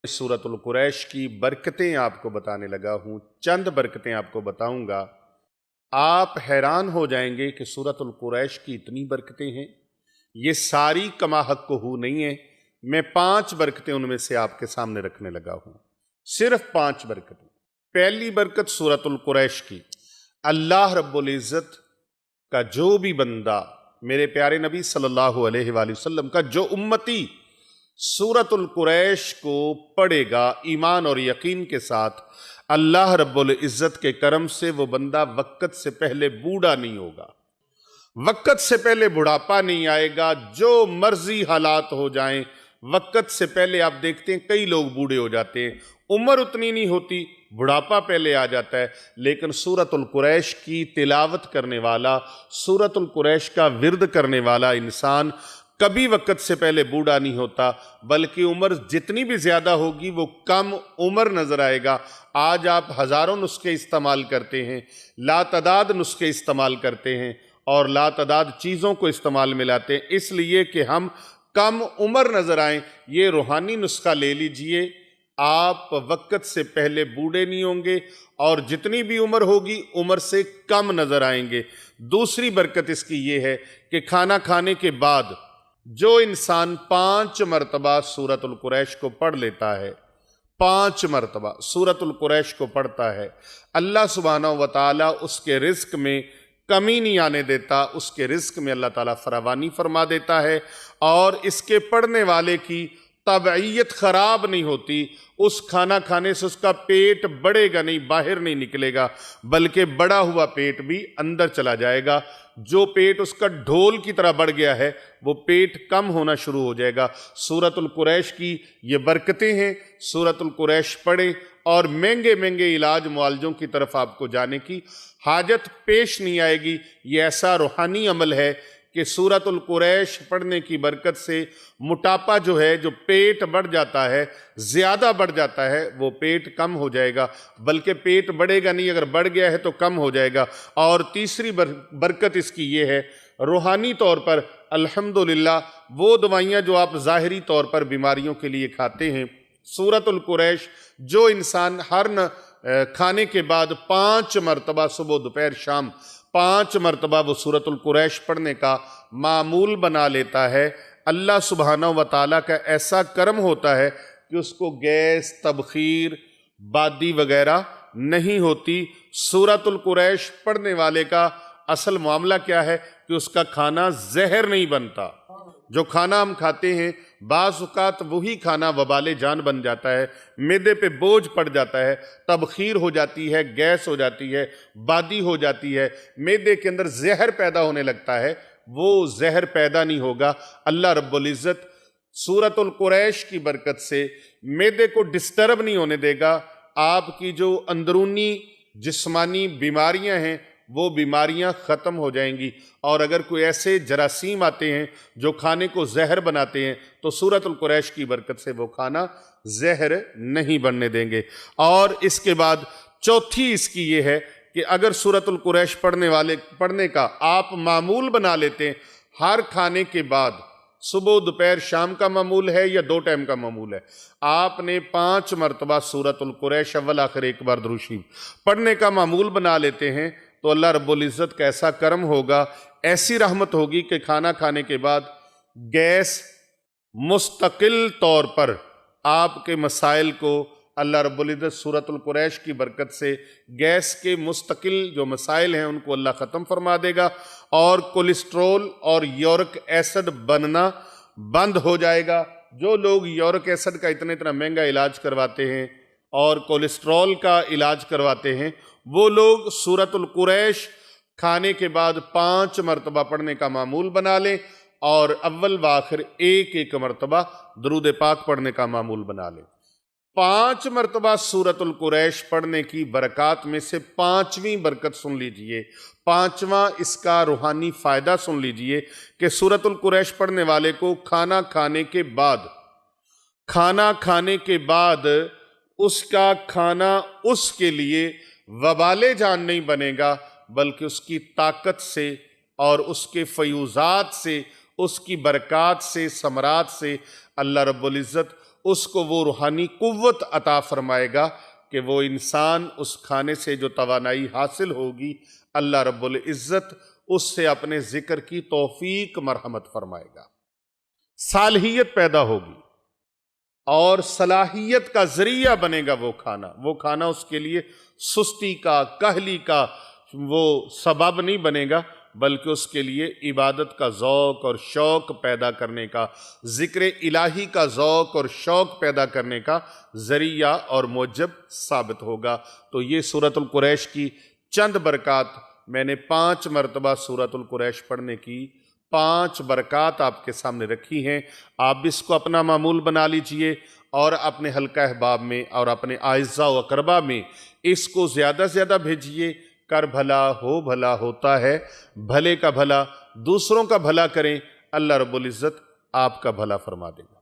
सूरतुल कुरैश की बरकतें आपको बताने लगा हूं। चंद बरकतें आपको बताऊंगा, आप हैरान हो जाएंगे कि सूरतुल कुरैश की इतनी बरकतें हैं। ये सारी कमा हक़ हू नहीं है। मैं 5 बरकतें उनमें से आपके सामने रखने लगा हूं, सिर्फ 5 बरकतें। पहली बरकत सूरतुल कुरैश की, अल्लाह रब्बुल इज़्ज़त का जो भी बंदा, मेरे प्यारे नबी सल्लल्लाहु अलैहि वसल्लम का जो उम्मती सूरतुल कुरैश को पढ़ेगा ईमान और यकीन के साथ, अल्लाह रब्बुल इज़्ज़त के करम से वो बंदा वक्त से पहले बूढ़ा नहीं होगा, वक्त से पहले बुढ़ापा नहीं आएगा। जो मर्जी हालात हो जाएं, वक्त से पहले आप देखते हैं कई लोग बूढ़े हो जाते हैं, उम्र उतनी नहीं होती, बुढ़ापा पहले आ जाता है। लेकिन सूरतुल कुरैश की तिलावत करने वाला, सूरतुल कुरैश का विर्द करने वाला इंसान कभी वक्त से पहले बूढ़ा नहीं होता, बल्कि उम्र जितनी भी ज्यादा होगी वो कम उम्र नजर आएगा। आज आप हजारों नुस्खे इस्तेमाल करते हैं, लातदाद नुस्खे इस्तेमाल करते हैं और लातदाद चीज़ों को इस्तेमाल में लाते हैं, इसलिए कि हम कम उम्र नजर आएं। ये रूहानी नुस्खा ले लीजिए, आप वक्त से पहले बूढ़े नहीं होंगे और जितनी भी उम्र होगी उम्र से कम नजर आएंगे। दूसरी बरकत इसकी ये है कि खाना खाने के बाद जो इंसान 5 मरतबा सूरतुल कुरैश को पढ़ लेता है, 5 मरतबा सूरतुल कुरैश को पढ़ता है, अल्लाह सुब्हानहू व तआला उसके रिज्क में कमी नहीं आने देता, उसके रिज्क में अल्लाह ताला फरावानी फरमा देता है और इसके पढ़ने वाले की तबीयत खराब नहीं होती। उस खाना खाने से उसका पेट बढ़ेगा नहीं, बाहर नहीं निकलेगा, बल्कि बढ़ा हुआ पेट भी अंदर चला जाएगा। जो पेट उसका ढोल की तरह बढ़ गया है वो पेट कम होना शुरू हो जाएगा। सूरतुल कुरैश की ये बरकतें हैं। सूरतुल कुरैश पढ़ें और महंगे महंगे इलाज मुआलजों की तरफ आपको जाने की हाजत पेश नहीं आएगी। ये ऐसा रूहानी अमल है कि सूरतुल कुरैश पढ़ने की बरकत से मोटापा जो है, जो पेट बढ़ जाता है, ज़्यादा बढ़ जाता है, वो पेट कम हो जाएगा, बल्कि पेट बढ़ेगा नहीं, अगर बढ़ गया है तो कम हो जाएगा। और तीसरी बरकत इसकी ये है, रूहानी तौर पर अल्हम्दुलिल्लाह वो दवाइयाँ जो आप ज़ाहिरी तौर पर बीमारियों के लिए खाते हैं, सूरतुल कुरैश जो इंसान हर खाने के बाद 5 मरतबा सुबह दोपहर शाम 5 मरतबा वो सूरतुल कुरैश पढ़ने का मामूल बना लेता है, अल्लाह सुब्हानहू व तआला का ऐसा करम होता है कि उसको गैस, तबखीर, बादी वगैरह नहीं होती। सूरतुल कुरैश पढ़ने वाले का असल मामला क्या है कि उसका खाना जहर नहीं बनता। जो खाना हम खाते हैं बाज़ औक़ात वही खाना वबाले जान बन जाता है, मैदे पे बोझ पड़ जाता है, तबखीर हो जाती है, गैस हो जाती है, बादी हो जाती है, मैदे के अंदर जहर पैदा होने लगता है। वो जहर पैदा नहीं होगा। अल्लाह रब्बुल इज़्ज़त सूरतुल कुरैश की बरकत से मैदे को डिस्टर्ब नहीं होने देगा। आपकी जो अंदरूनी जिस्मानी बीमारियां हैं वो बीमारियां ख़त्म हो जाएंगी। और अगर कोई ऐसे जरासीम आते हैं जो खाने को जहर बनाते हैं तो सूरतुल कुरैश की बरकत से वो खाना जहर नहीं बनने देंगे। और इसके बाद चौथी इसकी ये है कि अगर सूरतुल कुरैश पढ़ने का आप मामूल बना लेते हैं, हर खाने के बाद, सुबह दोपहर शाम का मामूल है या 2 टाइम का मामूल है, आपने 5 मरतबा सूरतुल कुरैश अव्वल आखिर एक बार दुरूद शरीफ पढ़ने का मामूल बना लेते हैं तो अल्लाह रब्बुल इज़्ज़त का ऐसा करम होगा, ऐसी रहमत होगी कि खाना खाने के बाद गैस मुस्तकिल तौर पर आपके मसाइल को अल्लाह रब्बुल इज़्ज़त सूरतुल कुरैश की बरकत से गैस के मुस्तकिल जो मसाइल हैं उनको अल्लाह ख़त्म फरमा देगा और कोलेस्ट्रोल और यूरिक एसिड बनना बंद हो जाएगा। जो लोग यूरिक एसिड का इतना महंगा इलाज करवाते हैं और कोलेस्ट्रॉल का इलाज करवाते हैं, वो लोग सूरतुल कुरैश खाने के बाद 5 मरतबा पढ़ने का मामूल बना लें और अव्वल व आखिर एक मरतबा दुरूद पाक पढ़ने का मामूल बना लें। 5 मरतबा सूरतुल कुरैश पढ़ने की बरक़ात में से 5वीं बरकत सुन लीजिए, 5वां इसका रूहानी फ़ायदा सुन लीजिए कि सूरतुल कुरैश पढ़ने वाले को खाना खाने के बाद उसका खाना उसके लिए वबाले जान नहीं बनेगा, बल्कि उसकी ताकत से और उसके फयूज़ात से, उसकी बरक़ात से, समरात से अल्लाह रब्बुल इज़्ज़त उसको वो रूहानी कुव्वत अता फरमाएगा कि वो इंसान उस खाने से जो तवानाई हासिल होगी, अल्लाह रब्बुल इज़्ज़त उससे अपने जिक्र की तौफीक मरहमत फरमाएगा, सालहियत पैदा होगी और सलाहियत का जरिया बनेगा वो खाना उसके लिए सुस्ती का, कहली का वो सबब नहीं बनेगा, बल्कि उसके लिए इबादत का ज़ौक़ और शौक़ पैदा करने का, ज़िक्र इलाही का ज़ौक़ और शौक़ पैदा करने का ज़रिया और मूजब साबित होगा। तो ये सूरतुल कुरैश की चंद बरक़ात, मैंने 5 मरतबा सूरतुल कुरैश पढ़ने की 5 बरक़ात आपके सामने रखी हैं। आप भी इसको अपना मामूल बना लीजिए और अपने हल्का अहबाब में और अपने आइज़ा व अक़रबा में इसको ज़्यादा से ज़्यादा भेजिए। कर भला होता है, भले का भला दूसरों का भला करें, अल्लाह रब्बुल इज़्ज़त आपका भला फरमा देगा।